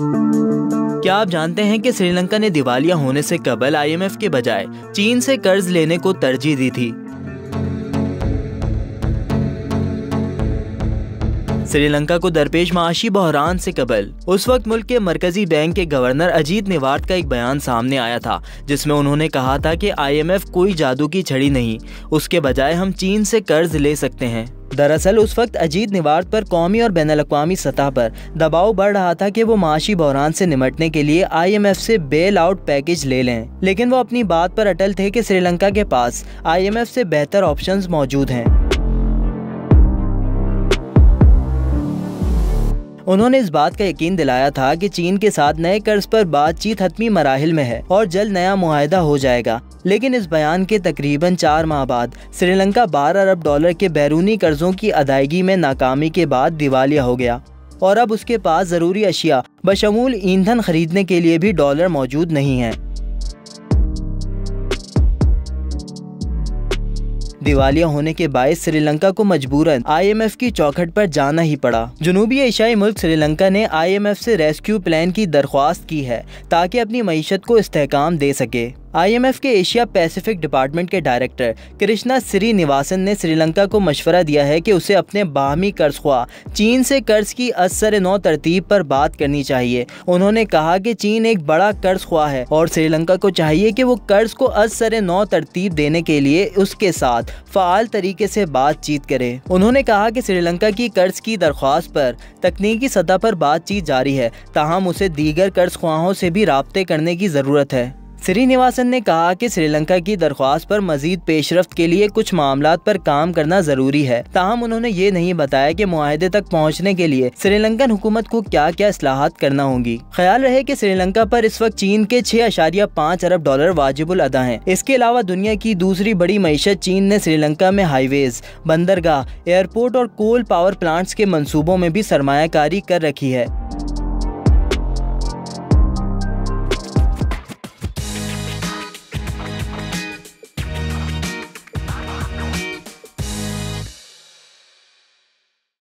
क्या आप जानते हैं कि श्रीलंका ने दिवालिया होने से कबल IMF के बजाय चीन से कर्ज लेने को तरजीह दी थी। श्रीलंका को दरपेश माशी बहरान से कबल उस वक्त मुल्क के मरकजी बैंक के गवर्नर अजीत निवार्ड का एक बयान सामने आया था, जिसमें उन्होंने कहा था कि IMF कोई जादू की छड़ी नहीं, उसके बजाय हम चीन से कर्ज ले सकते हैं। दरअसल उस वक्त अजीत निवार्ड पर कौमी और बैनुल-अक़वामी सतह पर दबाव बढ़ रहा था कि वो माशी बहरान से निमटने के लिए IMF से बेल आउट पैकेज ले लें, लेकिन वो अपनी बात पर अटल थे कि श्रीलंका के पास IMF से बेहतर ऑप्शंस मौजूद हैं। उन्होंने इस बात का यकीन दिलाया था कि चीन के साथ नए कर्ज पर बातचीत हतमी मराहिल में है और जल्द नया मुआहदा हो जाएगा। लेकिन इस बयान के तकरीबन 4 माह बाद श्रीलंका 12 अरब डॉलर के बैरूनी कर्जों की अदायगी में नाकामी के बाद दिवालिया हो गया और अब उसके पास ज़रूरी अशिया बशमूल ईंधन खरीदने के लिए भी डॉलर मौजूद नहीं है। दिवालिया होने के बायस श्रीलंका को मजबूरन IMF की चौखट पर जाना ही पड़ा। जनूबी एशियाई मुल्क श्रीलंका ने IMF से रेस्क्यू प्लान की दरख्वास्त की है ताकि अपनी मईशत को इस्तेहकाम दे सके। IMF के एशिया पैसिफिक डिपार्टमेंट के डायरेक्टर कृष्णा श्रीनिवासन ने श्रीलंका को मशवरा दिया है कि उसे अपने बाहमी कर्जख्वाह चीन से कर्ज की असर नौ तरतीब पर बात करनी चाहिए। उन्होंने कहा कि चीन एक बड़ा कर्जख्वाह है और श्रीलंका को चाहिए कि वो कर्ज को असर नौ तरतीब देने के लिए उसके साथ फ़ाल तरीके से बातचीत करे। उन्होंने कहा कि श्रीलंका की कर्ज की दरख्वास्त पर तकनीकी सतह पर बातचीत जारी है, ताहम उसे दीगर कर्जख्वाहों से भी राब्ते करने की ज़रूरत है। श्रीनिवासन ने कहा कि श्रीलंका की दरख्वास्त पर मजीद पेशरफ्त के लिए कुछ मामलात पर काम करना जरूरी है, ताहम उन्होंने ये नहीं बताया कि मुआहदे तक पहुँचने के लिए श्रीलंकन हुकूमत को क्या क्या इस्लाहात करना होंगी। ख्याल रहे कि श्रीलंका पर इस वक्त चीन के 6.5 अरब डॉलर वाजिबुल अदा हैं। इसके अलावा दुनिया की दूसरी बड़ी मईशत चीन ने श्रीलंका में हाईवेज, बंदरगाह, एयरपोर्ट और कोल पावर प्लांट्स के मंसूबों में भी सरमायाकारी कर रखी है।